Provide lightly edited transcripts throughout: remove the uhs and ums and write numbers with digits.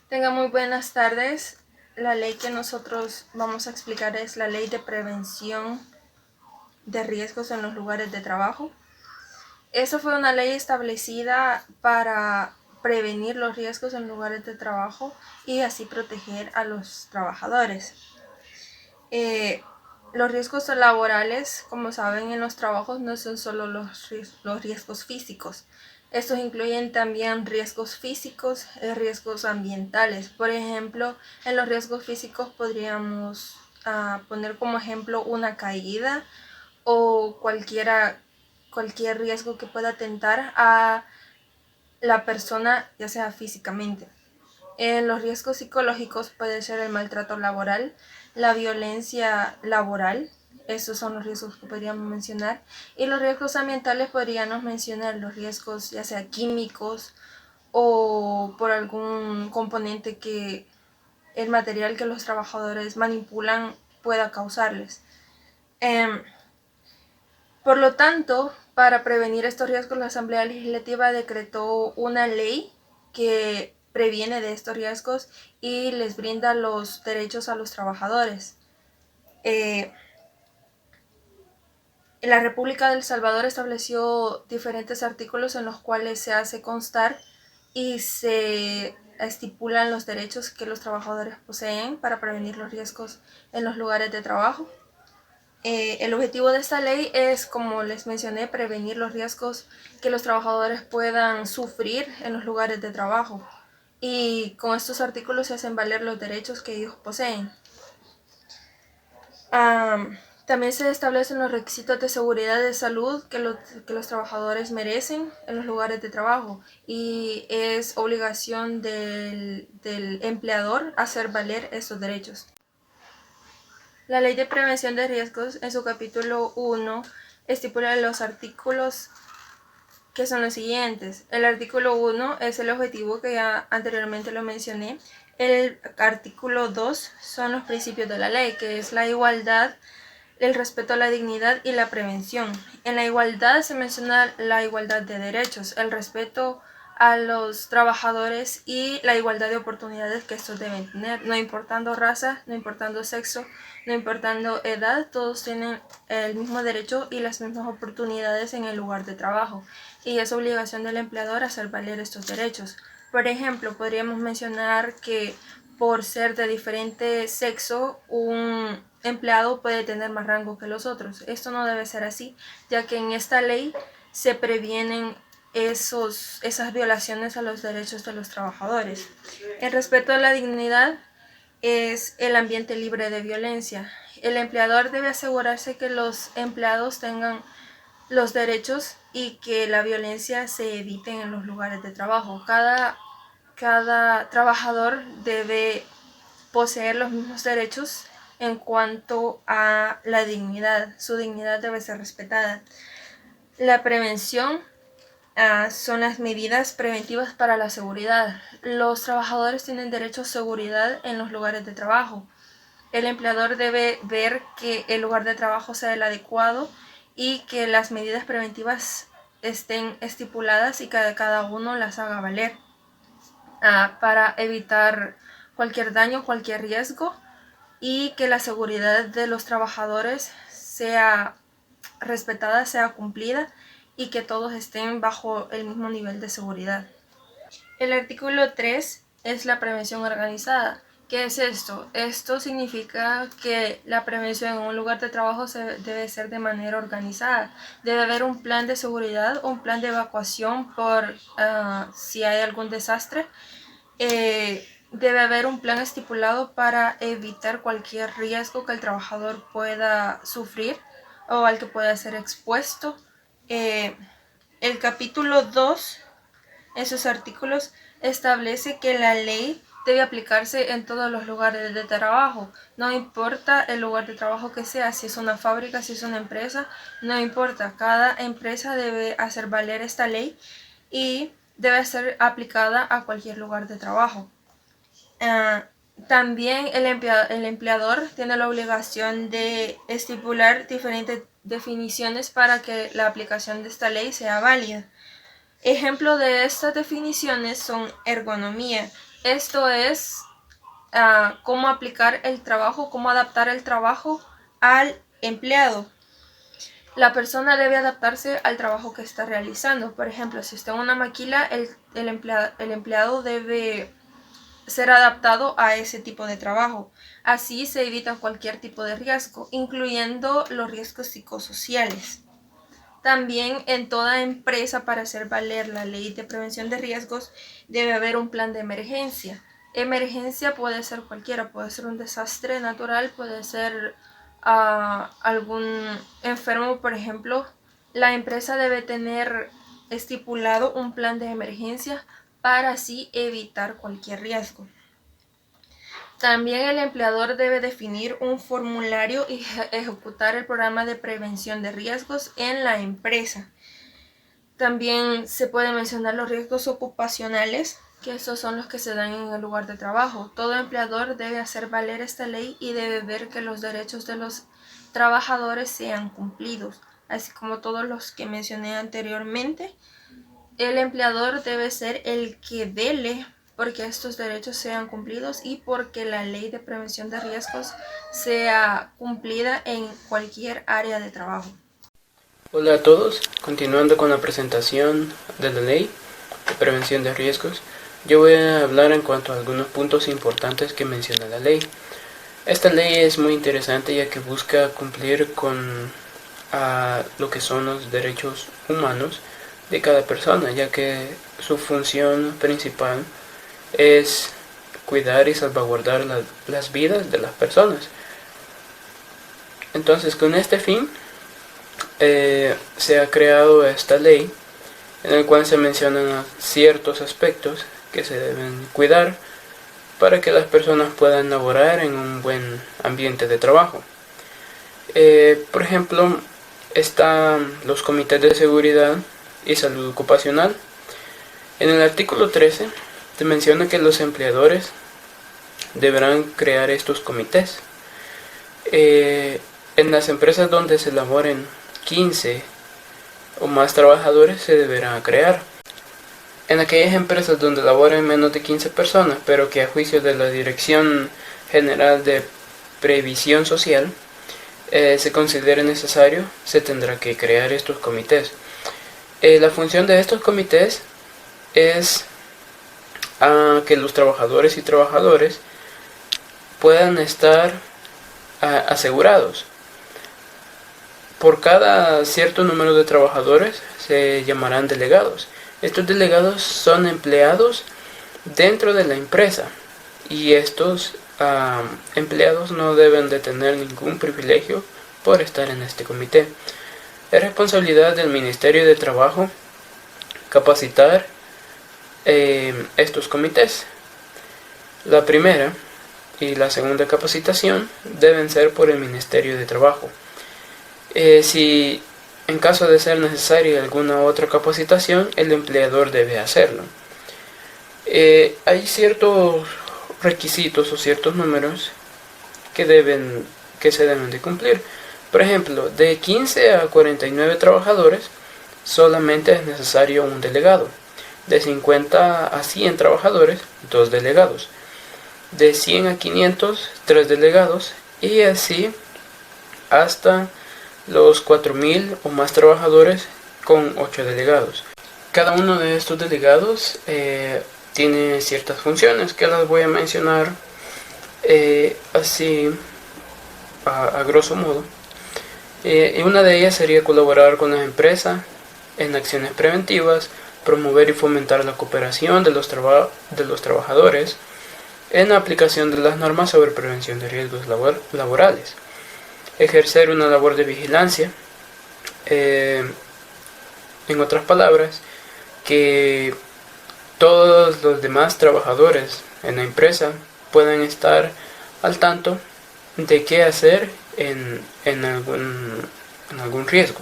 Tengan muy buenas tardes. La ley que nosotros vamos a explicar es la Ley de Prevención de Riesgos en los Lugares de Trabajo. Esa fue una ley establecida para prevenir los riesgos en lugares de trabajo y así proteger a los trabajadores. Los riesgos laborales, como saben, en los trabajos no son solo los riesgos físicos. Estos incluyen también riesgos físicos y riesgos ambientales. Por ejemplo, en los riesgos físicos podríamos poner como ejemplo una caída o cualquier riesgo que pueda atentar a la persona, ya sea físicamente. En los riesgos psicológicos puede ser el maltrato laboral, la violencia laboral, esos son los riesgos que podríamos mencionar. Y los riesgos ambientales podríamos mencionar los riesgos ya sea químicos o por algún componente que el material que los trabajadores manipulan pueda causarles. Por lo tanto, para prevenir estos riesgos, la Asamblea Legislativa decretó una ley que previene de estos riesgos y les brinda los derechos a los trabajadores. La República de El Salvador estableció diferentes artículos en los cuales se hace constar y se estipulan los derechos que los trabajadores poseen para prevenir los riesgos en los lugares de trabajo. El objetivo de esta ley es, como les mencioné, prevenir los riesgos que los trabajadores puedan sufrir en los lugares de trabajo. Y con estos artículos se hacen valer los derechos que ellos poseen. También se establecen los requisitos de seguridad y de salud que los trabajadores merecen en los lugares de trabajo. Y es obligación del empleador hacer valer esos derechos. La Ley de Prevención de Riesgos, en su capítulo 1, estipula los artículos que son los siguientes. El artículo 1 es el objetivo que ya anteriormente lo mencioné. El artículo 2 son los principios de la ley, que es la igualdad, el respeto a la dignidad y la prevención. En la igualdad se menciona la igualdad de derechos, el respeto a los trabajadores y la igualdad de oportunidades que estos deben tener, no importando raza, no importando sexo, no importando edad, todos tienen el mismo derecho y las mismas oportunidades en el lugar de trabajo, y es obligación del empleador hacer valer estos derechos. Por ejemplo, podríamos mencionar que por ser de diferente sexo, un empleado puede tener más rango que los otros. Esto no debe ser así, ya que en esta ley se previenen esas violaciones a los derechos de los trabajadores. El respeto a la dignidad es el ambiente libre de violencia. El empleador debe asegurarse que los empleados tengan los derechos y que la violencia se evite en los lugares de trabajo. Cada trabajador debe poseer los mismos derechos en cuanto a la dignidad. Su dignidad debe ser respetada. La prevención son las medidas preventivas para la seguridad. Los trabajadores tienen derecho a seguridad en los lugares de trabajo. El empleador debe ver que el lugar de trabajo sea el adecuado y que las medidas preventivas estén estipuladas y que cada uno las haga valer para evitar cualquier daño, cualquier riesgo, y que la seguridad de los trabajadores sea respetada, sea cumplida y que todos estén bajo el mismo nivel de seguridad. El artículo 3 es la prevención organizada. ¿Qué es esto? Esto significa que la prevención en un lugar de trabajo debe ser de manera organizada. Debe haber un plan de seguridad, un plan de evacuación por si hay algún desastre. Debe haber un plan estipulado para evitar cualquier riesgo que el trabajador pueda sufrir o al que pueda ser expuesto. El capítulo 2, en sus artículos, establece que la ley debe aplicarse en todos los lugares de trabajo. No importa el lugar de trabajo que sea, si es una fábrica, si es una empresa, no importa. Cada empresa debe hacer valer esta ley y debe ser aplicada a cualquier lugar de trabajo. También el empleador tiene la obligación de estipular diferentes definiciones para que la aplicación de esta ley sea válida. Ejemplo de estas definiciones son ergonomía, Esto es cómo aplicar el trabajo, cómo adaptar el trabajo al empleado. La persona debe adaptarse al trabajo que está realizando. Por ejemplo, si está en una maquila, el empleado debe ser adaptado a ese tipo de trabajo. Así se evita cualquier tipo de riesgo, incluyendo los riesgos psicosociales. También en toda empresa, para hacer valer la ley de prevención de riesgos, debe haber un plan de emergencia. Emergencia puede ser cualquiera, puede ser un desastre natural, puede ser algún enfermo, por ejemplo. La empresa debe tener estipulado un plan de emergencia para así evitar cualquier riesgo. También el empleador debe definir un formulario y ejecutar el programa de prevención de riesgos en la empresa. También se puede mencionar los riesgos ocupacionales, que esos son los que se dan en el lugar de trabajo. Todo empleador debe hacer valer esta ley y debe ver que los derechos de los trabajadores sean cumplidos, así como todos los que mencioné anteriormente. El empleador debe ser el que vele porque estos derechos sean cumplidos y porque la ley de prevención de riesgos sea cumplida en cualquier área de trabajo. Hola a todos, continuando con la presentación de la ley de prevención de riesgos, yo voy a hablar en cuanto a algunos puntos importantes que menciona la ley. Esta ley es muy interesante ya que busca cumplir con lo que son los derechos humanos de cada persona, ya que su función principal es cuidar y salvaguardar las vidas de las personas. Entonces, con este fin se ha creado esta ley en el cual se mencionan ciertos aspectos que se deben cuidar para que las personas puedan laborar en un buen ambiente de trabajo. Por ejemplo, están los comités de seguridad y salud ocupacional. En el artículo 13 se menciona que los empleadores deberán crear estos comités. En las empresas donde se laboren 15 o más trabajadores se deberán crear. En aquellas empresas donde laboren menos de 15 personas, pero que a juicio de la Dirección General de Previsión Social se considere necesario, se tendrá que crear estos comités. La función de estos comités es que los trabajadores y trabajadoras puedan estar asegurados. Por cada cierto número de trabajadores se llamarán delegados. Estos delegados son empleados dentro de la empresa y estos empleados no deben de tener ningún privilegio por estar en este comité. Es responsabilidad del Ministerio de Trabajo capacitar estos comités. La primera y la segunda capacitación deben ser por el Ministerio de Trabajo. Si en caso de ser necesaria alguna otra capacitación, el empleador debe hacerlo. Hay ciertos requisitos o ciertos números que se deben de cumplir. Por ejemplo, de 15 a 49 trabajadores solamente es necesario un delegado. De 50 a 100 trabajadores, 2 delegados. De 100 a 500, 3 delegados. Y así hasta los 4.000 o más trabajadores con 8 delegados. Cada uno de estos delegados tiene ciertas funciones que las voy a mencionar así a grosso modo. Y una de ellas sería colaborar con las empresas en acciones preventivas, promover y fomentar la cooperación de los trabajadores en la aplicación de las normas sobre prevención de riesgos laborales, ejercer una labor de vigilancia, en otras palabras, que todos los demás trabajadores en la empresa puedan estar al tanto de qué hacer en algún riesgo.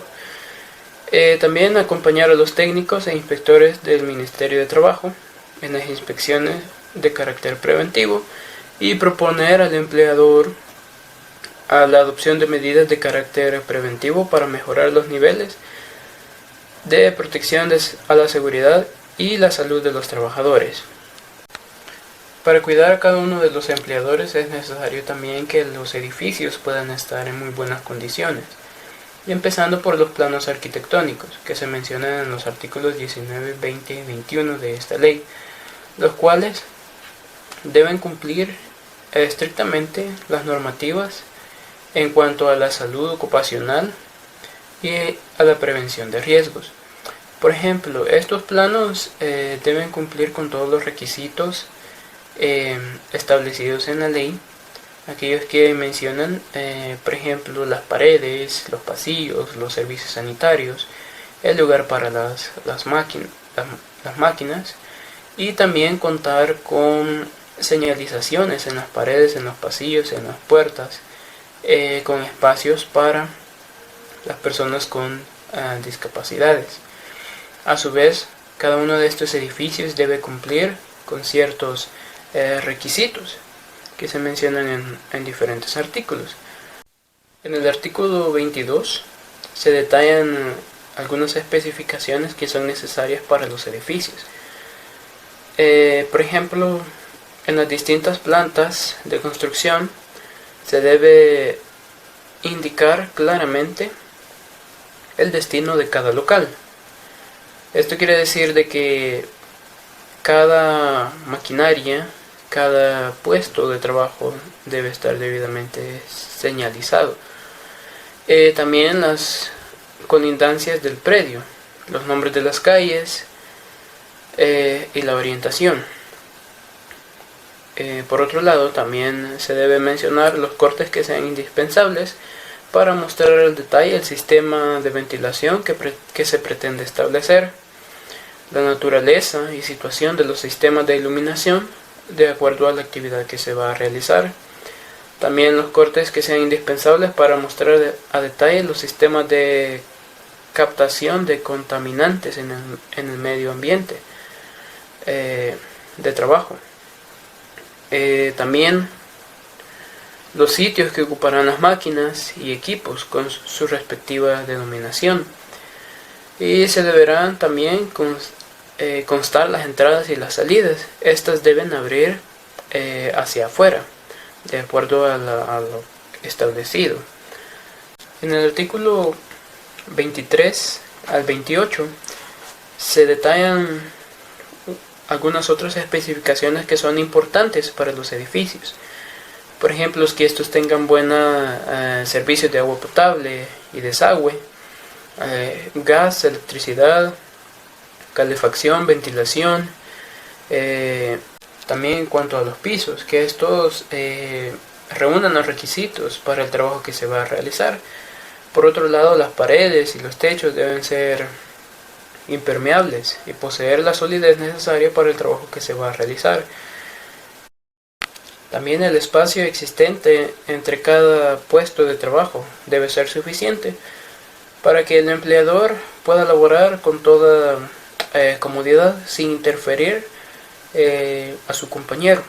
También acompañar a los técnicos e inspectores del Ministerio de Trabajo en las inspecciones de carácter preventivo y proponer al empleador a la adopción de medidas de carácter preventivo para mejorar los niveles de protección a la seguridad y la salud de los trabajadores. Para cuidar a cada uno de los empleadores es necesario también que los edificios puedan estar en muy buenas condiciones, y empezando por los planos arquitectónicos, que se mencionan en los artículos 19, 20 y 21 de esta ley, los cuales deben cumplir estrictamente las normativas en cuanto a la salud ocupacional y a la prevención de riesgos. Por ejemplo, estos planos deben cumplir con todos los requisitos establecidos en la ley, aquellos que mencionan, por ejemplo, las paredes, los pasillos, los servicios sanitarios, el lugar para las máquinas, y también contar con señalizaciones en las paredes, en los pasillos, en las puertas, con espacios para las personas con discapacidades. A su vez, cada uno de estos edificios debe cumplir con ciertos requisitos que se mencionan en diferentes artículos. En el artículo 22 se detallan algunas especificaciones que son necesarias para los edificios. Por ejemplo, en las distintas plantas de construcción se debe indicar claramente el destino de cada local. Esto quiere decir de que cada maquinaria, cada puesto de trabajo debe estar debidamente señalizado. También las colindancias del predio, los nombres de las calles y la orientación. Por otro lado, también se debe mencionar los cortes que sean indispensables para mostrar al detalle el sistema de ventilación que se pretende establecer, la naturaleza y situación de los sistemas de iluminación de acuerdo a la actividad que se va a realizar. También los cortes que sean indispensables para mostrar a detalle los sistemas de captación de contaminantes en el medio ambiente de trabajo. También los sitios que ocuparán las máquinas y equipos con su respectiva denominación. Y se deberán también constar las entradas y las salidas. Estas deben abrir hacia afuera, de acuerdo a lo establecido. En el artículo 23 al 28 se detallan algunas otras especificaciones que son importantes para los edificios. Por ejemplo, que estos tengan buena servicios de agua potable y desagüe, gas, electricidad, calefacción, ventilación. También en cuanto a los pisos, que estos reúnan los requisitos para el trabajo que se va a realizar. Por otro lado, las paredes y los techos deben ser impermeables y poseer la solidez necesaria para el trabajo que se va a realizar. También el espacio existente entre cada puesto de trabajo debe ser suficiente para que el empleador pueda laborar con toda comodidad sin interferir a su compañero.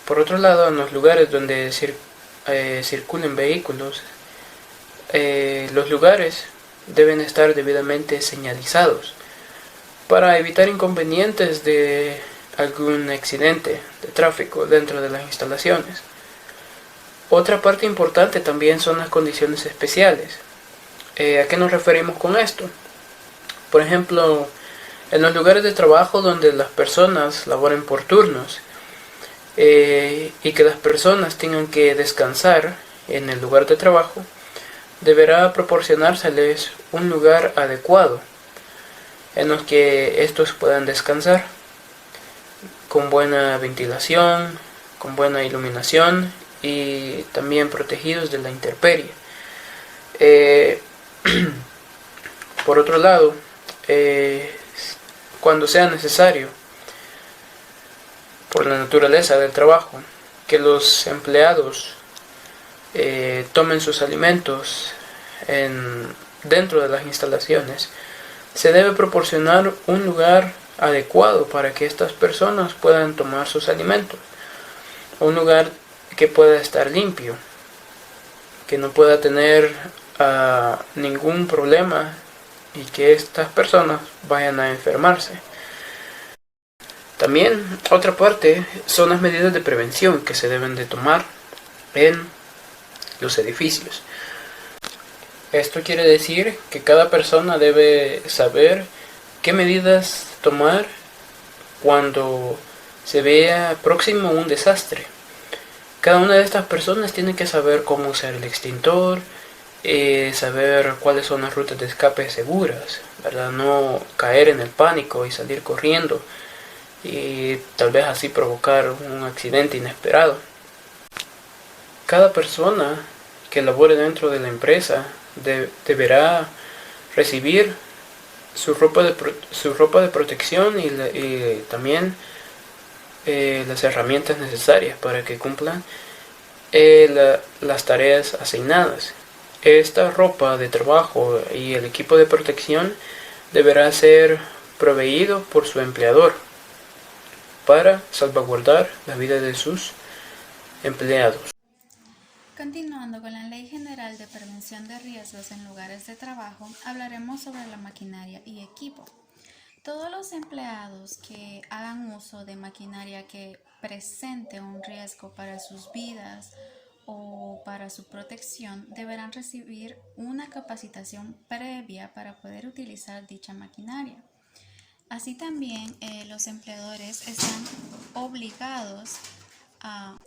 Por otro lado, en los lugares donde circulen vehículos, los lugares deben estar debidamente señalizados para evitar inconvenientes de algún accidente de tráfico dentro de las instalaciones. Otra parte importante también son las condiciones especiales. ¿A qué nos referimos con esto? Por ejemplo, en los lugares de trabajo donde las personas laboren por turnos y que las personas tengan que descansar en el lugar de trabajo, deberá proporcionárseles un lugar adecuado en los que estos puedan descansar, con buena ventilación, con buena iluminación y también protegidos de la intemperie. Por otro lado, cuando sea necesario, por la naturaleza del trabajo, que los empleados tomen sus alimentos dentro de las instalaciones, se debe proporcionar un lugar adecuado para que estas personas puedan tomar sus alimentos, un lugar que pueda estar limpio, que no pueda tener ningún problema y que estas personas vayan a enfermarse. También, otra parte, son las medidas de prevención que se deben de tomar en los edificios. Esto quiere decir que cada persona debe saber qué medidas tomar cuando se vea próximo a un desastre. Cada una de estas personas tiene que saber cómo usar el extintor, saber cuáles son las rutas de escape seguras, ¿verdad? No caer en el pánico y salir corriendo y tal vez así provocar un accidente inesperado. Cada persona que labore dentro de la empresa deberá recibir su ropa de protección y también las herramientas necesarias para que cumplan las tareas asignadas. Esta ropa de trabajo y el equipo de protección deberá ser proveído por su empleador para salvaguardar la vida de sus empleados. Continuando con la Ley General de Prevención de Riesgos en Lugares de Trabajo, hablaremos sobre la maquinaria y equipo. Todos los empleados que hagan uso de maquinaria que presente un riesgo para sus vidas o para su protección deberán recibir una capacitación previa para poder utilizar dicha maquinaria. Así también los empleadores están obligados a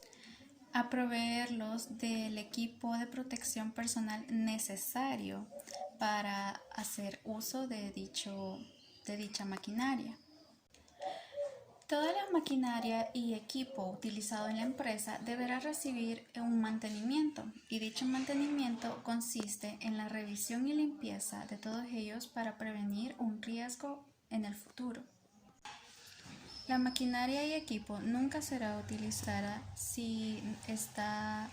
proveerlos del equipo de protección personal necesario para hacer uso de dicha maquinaria. Toda la maquinaria y equipo utilizado en la empresa deberá recibir un mantenimiento, y dicho mantenimiento consiste en la revisión y limpieza de todos ellos para prevenir un riesgo en el futuro. La maquinaria y equipo nunca será utilizada si está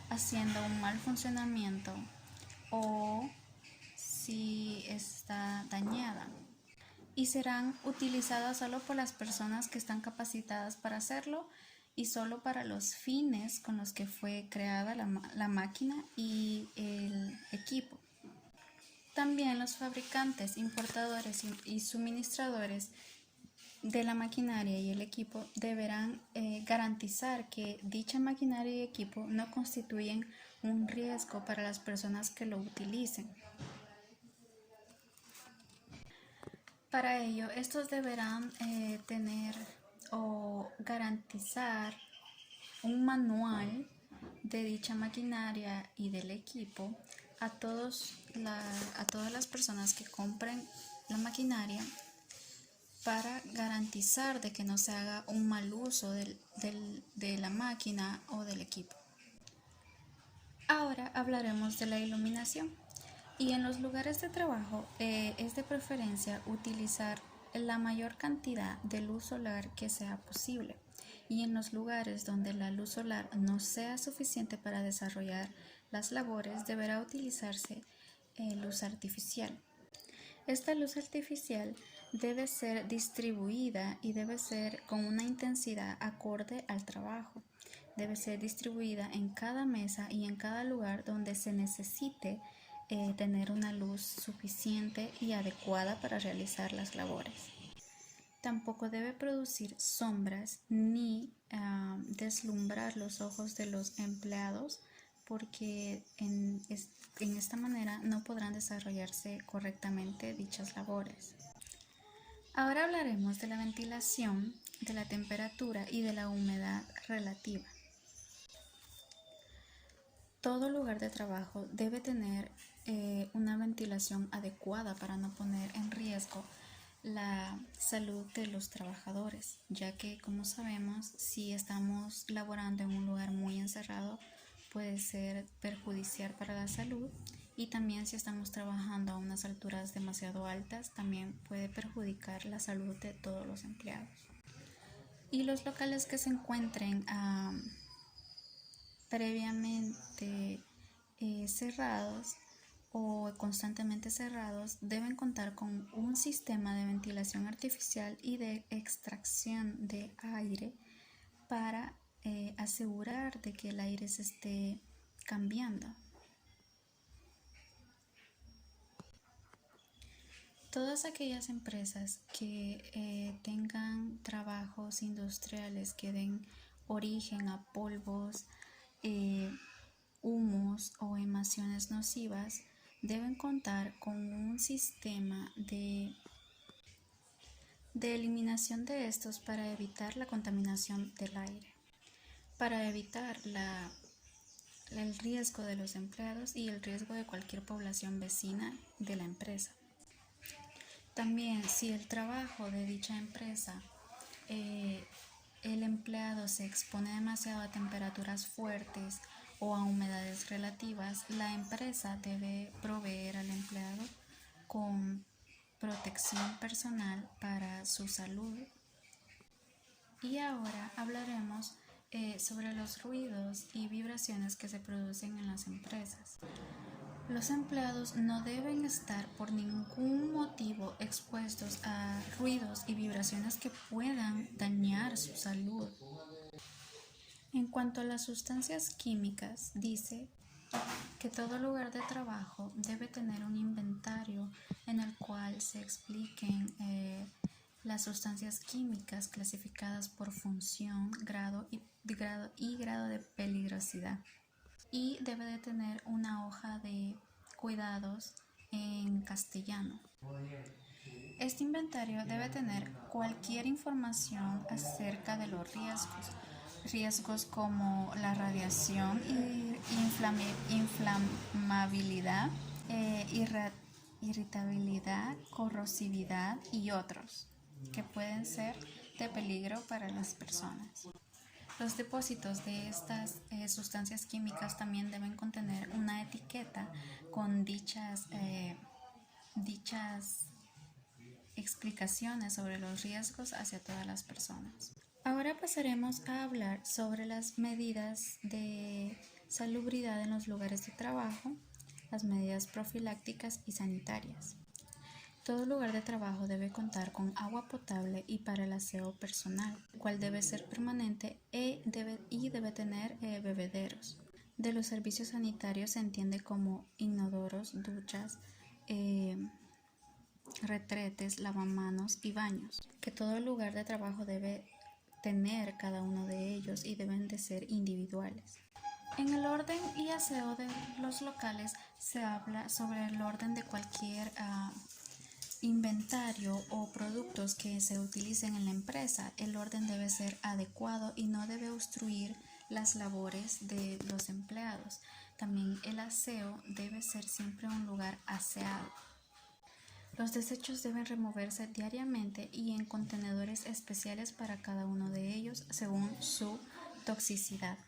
haciendo un mal funcionamiento o si está dañada, y serán utilizadas solo por las personas que están capacitadas para hacerlo y solo para los fines con los que fue creada la máquina y el equipo. También los fabricantes, importadores y suministradores de la maquinaria y el equipo deberán garantizar que dicha maquinaria y equipo no constituyen un riesgo para las personas que lo utilicen. Para ello, estos deberán tener o garantizar un manual de dicha maquinaria y del equipo a todas las personas que compren la maquinaria, para garantizar de que no se haga un mal uso de la máquina o del equipo. Ahora hablaremos de la iluminación. Y en los lugares de trabajo es de preferencia utilizar la mayor cantidad de luz solar que sea posible. Y en los lugares donde la luz solar no sea suficiente para desarrollar las labores, deberá utilizarse luz artificial. Esta luz artificial debe ser distribuida y debe ser con una intensidad acorde al trabajo. Debe ser distribuida en cada mesa y en cada lugar donde se necesite tener una luz suficiente y adecuada para realizar las labores. Tampoco debe producir sombras ni deslumbrar los ojos de los empleados, porque en esta manera no podrán desarrollarse correctamente dichas labores. Ahora hablaremos de la ventilación, de la temperatura y de la humedad relativa. Todo lugar de trabajo debe tener una ventilación adecuada para no poner en riesgo la salud de los trabajadores, ya que, como sabemos, si estamos laborando en un lugar muy encerrado, puede ser perjudicial para la salud, y también si estamos trabajando a unas alturas demasiado altas, también puede perjudicar la salud de todos los empleados. Y los locales que se encuentren previamente cerrados o constantemente cerrados deben contar con un sistema de ventilación artificial y de extracción de aire para asegurar de que el aire se esté cambiando. Todas aquellas empresas que tengan trabajos industriales que den origen a polvos, eh, humos o emasiones nocivas deben contar con un sistema de eliminación de estos para evitar la contaminación del aire, para evitar el riesgo de los empleados y el riesgo de cualquier población vecina de la empresa. También, si el trabajo de dicha empresa, el empleado se expone demasiado a temperaturas fuertes o a humedades relativas, la empresa debe proveer al empleado con protección personal para su salud. Y ahora hablaremos sobre los ruidos y vibraciones que se producen en las empresas. Los empleados no deben estar por ningún motivo expuestos a ruidos y vibraciones que puedan dañar su salud. En cuanto a las sustancias químicas, dice que todo lugar de trabajo debe tener un inventario en el cual se expliquen las sustancias químicas clasificadas por función, grado de peligrosidad. Y debe de tener una hoja de cuidados en castellano. Este inventario debe tener cualquier información acerca de los riesgos como la radiación, inflamabilidad, irritabilidad, corrosividad y otros que pueden ser de peligro para las personas. Los depósitos de estas sustancias químicas también deben contener una etiqueta con dichas explicaciones sobre los riesgos hacia todas las personas. Ahora pasaremos a hablar sobre las medidas de salubridad en los lugares de trabajo, las medidas profilácticas y sanitarias. Todo lugar de trabajo debe contar con agua potable y para el aseo personal, el cual debe ser permanente y debe tener bebederos. De los servicios sanitarios se entiende como inodoros, duchas, retretes, lavamanos y baños, que todo lugar de trabajo debe tener cada uno de ellos y deben de ser individuales. En el orden y aseo de los locales se habla sobre el orden de cualquier inventario o productos que se utilicen en la empresa. El orden debe ser adecuado y no debe obstruir las labores de los empleados. También el aseo debe ser siempre un lugar aseado. Los desechos deben removerse diariamente y en contenedores especiales para cada uno de ellos según su toxicidad.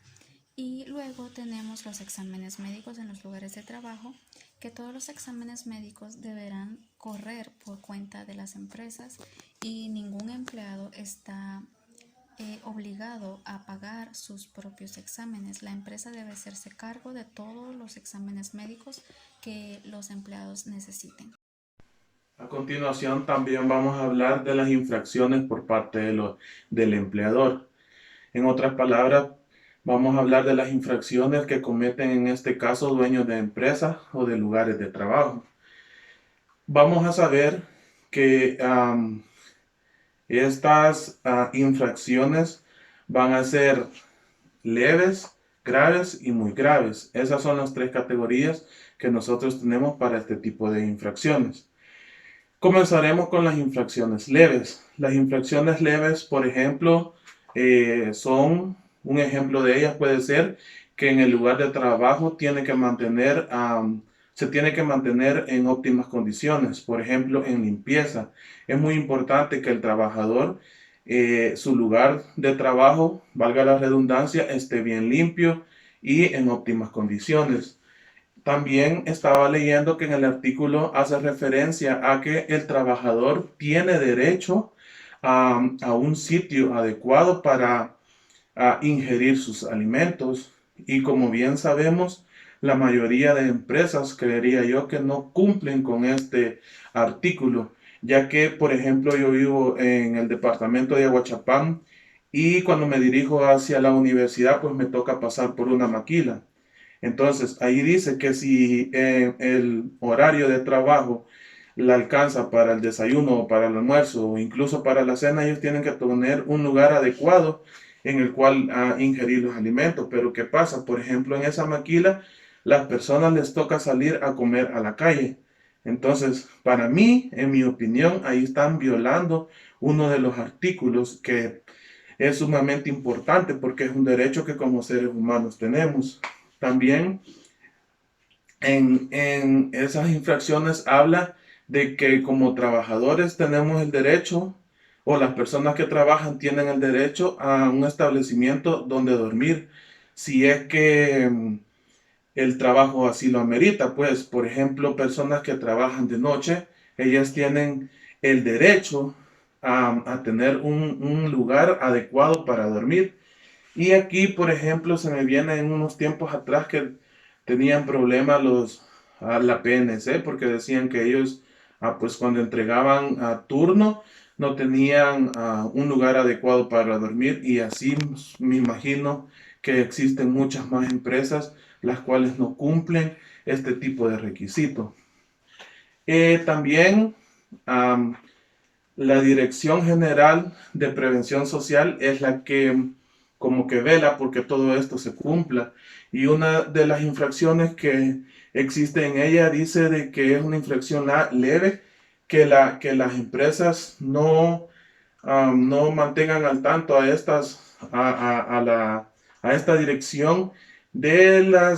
Y luego tenemos los exámenes médicos en los lugares de trabajo, que todos los exámenes médicos deberán correr por cuenta de las empresas y ningún empleado está obligado a pagar sus propios exámenes. La empresa debe hacerse cargo de todos los exámenes médicos que los empleados necesiten. A continuación también vamos a hablar de las infracciones por parte del empleador. En otras palabras, vamos a hablar de las infracciones que cometen en este caso dueños de empresas o de lugares de trabajo. Vamos a saber que estas infracciones van a ser leves, graves y muy graves. Esas son las tres categorías que nosotros tenemos para este tipo de infracciones. Comenzaremos con las infracciones leves. Las infracciones leves, por ejemplo, son un ejemplo de ellas puede ser que en el lugar de trabajo se tiene que mantener en óptimas condiciones. Por ejemplo, en limpieza. Es muy importante que el trabajador, su lugar de trabajo, valga la redundancia, esté bien limpio y en óptimas condiciones. También estaba leyendo que en el artículo hace referencia a que el trabajador tiene derecho a un sitio adecuado para ingerir sus alimentos. Y como bien sabemos, la mayoría de empresas, creería yo, que no cumplen con este artículo, ya que, por ejemplo, yo vivo en el departamento de Aguachapán y cuando me dirijo hacia la universidad, pues me toca pasar por una maquila. Entonces, ahí dice que si en el horario de trabajo la alcanza para el desayuno o para el almuerzo o incluso para la cena, ellos tienen que tener un lugar adecuado en el cual ingerir los alimentos. Pero ¿qué pasa? Por ejemplo, en esa maquila, las personas les toca salir a comer a la calle. Entonces, para mí, en mi opinión, ahí están violando uno de los artículos que es sumamente importante porque es un derecho que como seres humanos tenemos. También en esas infracciones habla de que como trabajadores tenemos el derecho, o las personas que trabajan tienen el derecho a un establecimiento donde dormir, si es que el trabajo así lo amerita. Pues, por ejemplo, personas que trabajan de noche, ellas tienen el derecho a tener un lugar adecuado para dormir. Y aquí, por ejemplo, se me viene en unos tiempos atrás que tenían problemas la PNC porque decían que ellos, pues cuando entregaban a turno, no tenían un lugar adecuado para dormir, y así me imagino que existen muchas más empresas las cuales no cumplen este tipo de requisito. También la Dirección General de Prevención Social es la que como que vela porque todo esto se cumpla. Y una de las infracciones que existe en ella dice de que es una infracción leve, que las empresas no mantengan al tanto a esta dirección de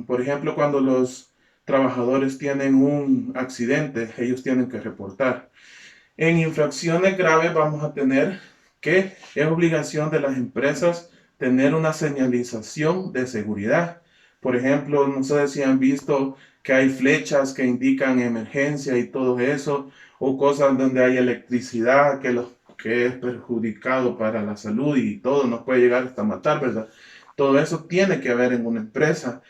por ejemplo, cuando los trabajadores tienen un accidente, ellos tienen que reportar. En infracciones graves vamos a tener que es obligación de las empresas tener una señalización de seguridad. Por ejemplo, no sé si han visto que hay flechas que indican emergencia y todo eso, o cosas donde hay electricidad que es perjudicado para la salud y todo nos puede llegar hasta matar, ¿verdad? Todo eso tiene que haber en una empresa.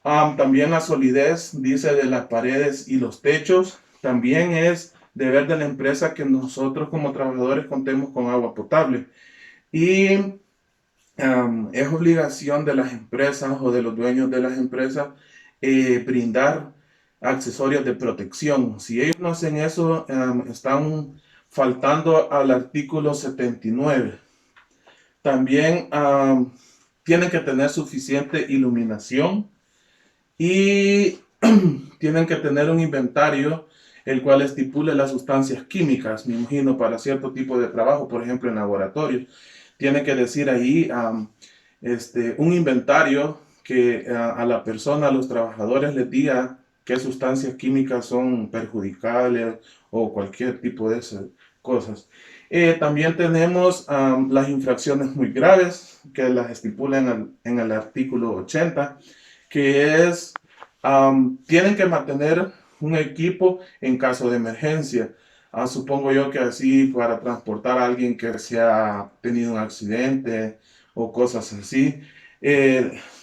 También la solidez, dice, de las paredes y los techos. También es deber de la empresa que nosotros como trabajadores contemos con agua potable. Y es obligación de las empresas o de los dueños de las empresas brindar accesorios de protección. Si ellos no hacen eso, están faltando al artículo 79. También tienen que tener suficiente iluminación y tienen que tener un inventario el cual estipule las sustancias químicas, me imagino, para cierto tipo de trabajo, por ejemplo, en laboratorio. Tiene que decir ahí un inventario que a la persona, a los trabajadores les diga qué sustancias químicas son perjudiciales o cualquier tipo de esas cosas. También tenemos las infracciones muy graves que las estipulan en el artículo 80, que es, tienen que mantener un equipo en caso de emergencia. Supongo yo que así para transportar a alguien que se ha tenido un accidente o cosas así.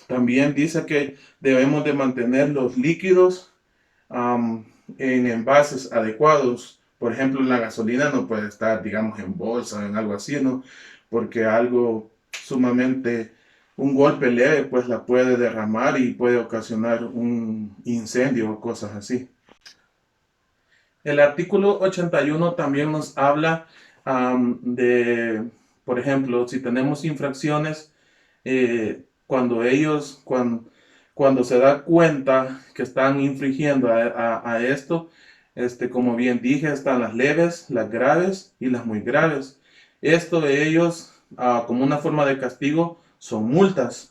También dice que debemos de mantener los líquidos en envases adecuados. Por ejemplo, la gasolina no puede estar, digamos, en bolsa o en algo así, ¿no? Porque algo sumamente, un golpe leve, pues la puede derramar y puede ocasionar un incendio o cosas así. El artículo 81 también nos habla por ejemplo, si tenemos infracciones, cuando se da cuenta que están infringiendo a esto, como bien dije, están las leves, las graves y las muy graves. Esto de ellos, como una forma de castigo, son multas.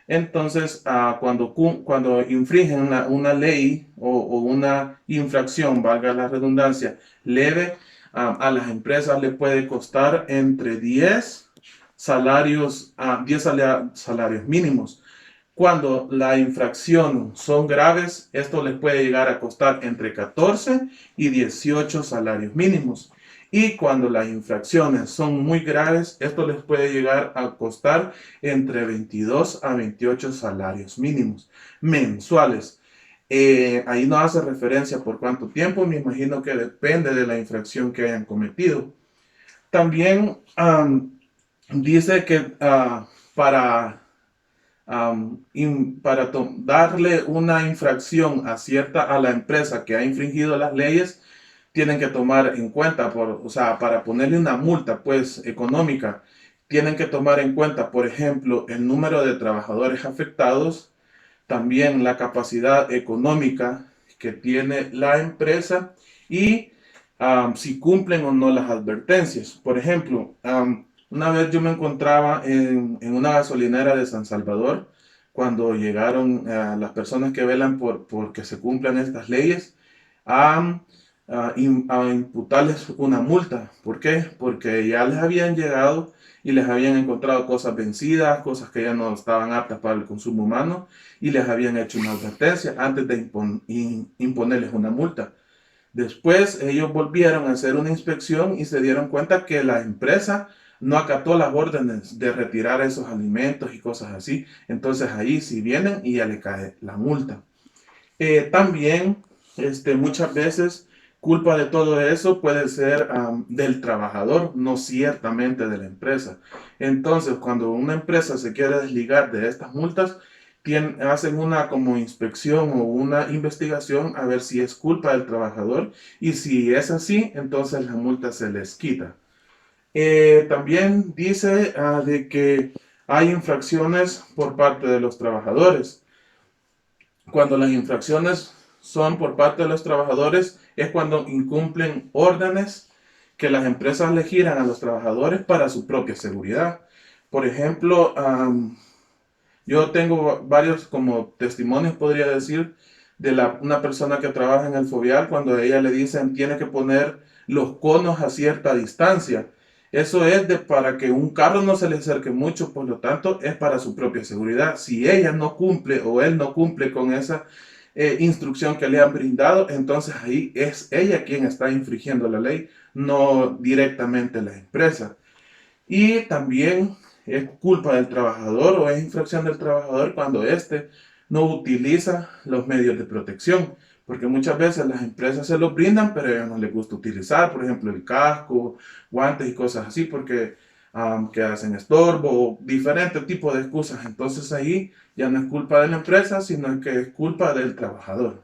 Entonces, cuando infringen una ley o una infracción, valga la redundancia, leve, a las empresas le puede costar entre 10 salarios mínimos. Cuando la infracción son graves, esto les puede llegar a costar entre 14 y 18 salarios mínimos. Y cuando las infracciones son muy graves, esto les puede llegar a costar entre 22 a 28 salarios mínimos mensuales. Ahí no hace referencia por cuánto tiempo, me imagino que depende de la infracción que hayan cometido. También dice que para darle una infracción a la empresa que ha infringido las leyes, tienen que tomar en cuenta, o sea, para ponerle una multa, pues, económica, tienen que tomar en cuenta, por ejemplo, el número de trabajadores afectados, también la capacidad económica que tiene la empresa y si cumplen o no las advertencias. Por ejemplo, una vez yo me encontraba en una gasolinera de San Salvador cuando llegaron las personas que velan por que se cumplan estas leyes a, a imputarles una multa. ¿Por qué? Porque ya les habían llegado y les habían encontrado cosas vencidas, cosas que ya no estaban aptas para el consumo humano y les habían hecho una advertencia antes de imponerles una multa. Después ellos volvieron a hacer una inspección y se dieron cuenta que la empresa no acató las órdenes de retirar esos alimentos y cosas así. Entonces ahí sí vienen y ya le cae la multa. También muchas veces culpa de todo eso puede ser del trabajador, no ciertamente de la empresa. Entonces, cuando una empresa se quiere desligar de estas multas, hacen una como inspección o una investigación a ver si es culpa del trabajador y si es así, entonces la multa se les quita. También dice de que hay infracciones por parte de los trabajadores. Cuando las infracciones son por parte de los trabajadores es cuando incumplen órdenes que las empresas le giran a los trabajadores para su propia seguridad. Por ejemplo, yo tengo varios como testimonios, podría decir, de una persona que trabaja en el Fovial cuando a ella le dicen tiene que poner los conos a cierta distancia. Eso es para que un carro no se le acerque mucho, por lo tanto es para su propia seguridad. Si ella no cumple o él no cumple con esa instrucción que le han brindado, entonces ahí es ella quien está infringiendo la ley, no directamente la empresa. Y también es culpa del trabajador o es infracción del trabajador cuando éste no utiliza los medios de protección, porque muchas veces las empresas se los brindan, pero a ellos no les gusta utilizar, por ejemplo, el casco, guantes y cosas así, porque que hacen estorbo o diferentes tipos de excusas. Entonces ahí ya no es culpa de la empresa, sino que es culpa del trabajador.